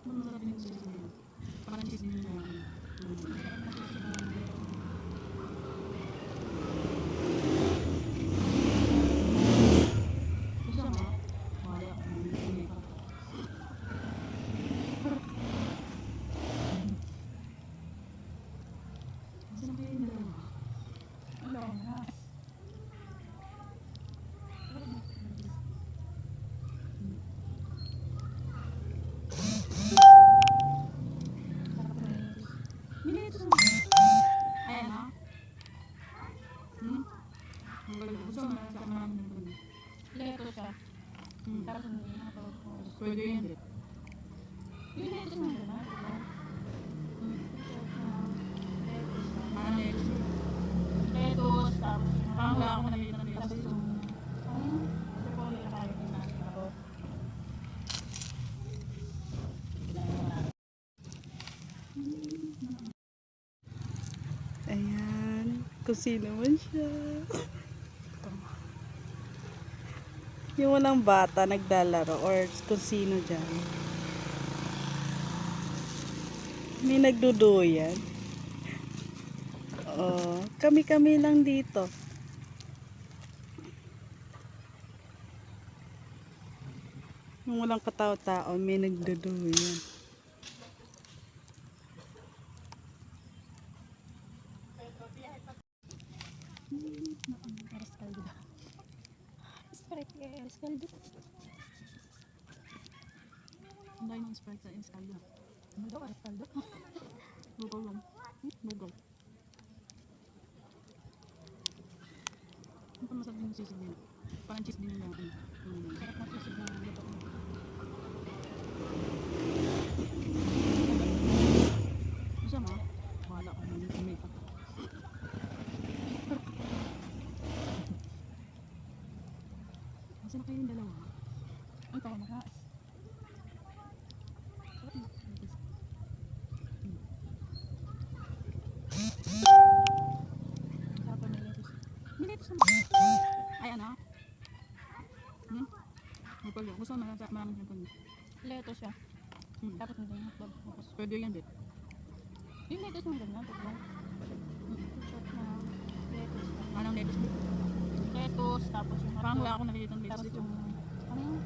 Masarap din yung cheese niya. Parang cheese din yung isa nga. Wala. Masarap kayo yung dalawa. Wala na. Minito sa ayan na. Gusto mo na sa namin yung Leto siya. Tapos hindi na ito. pwede yan din. Yung leto na na. Parang lettuce. Letos, tapos Parang wala akong nakikita ng tapos lettuce. yung repolyo na tayo din natin. Tapos, Ayan, kung sino man siya. Yung walang bata naglalaro or kung sino dyan. May nagduduyan. Oh, kami-kami lang dito. Yung walang katao-tao, may nagduduyan. aras kaldo. Sprite kaya aras kaldo. Ang dahil ng Sprite sa Inscaldo. Ano daw aras kaldo? Lugaw lang. Lugaw. Ang pamasarap din yung sisig din. Parang cheese din yung Sarap na sisig na luto. isa nga. Wala ko naman yung makeup. Masarap kayo yung dalawa. Ang tao maka. Sarap na letos. Minito sa ay ano? Repolyo. Gusto mo na sa maraming repolyo. Letos siya. Tapos hindi na hotdog. Tapos Pwede yan din. yung letos mo ganyan. Tatlong. Shot na letos. Parang lettuce. Letos, tapos yung Parang hotdog. wala akong nakikita ng Tapos lettuce. yung ano yun?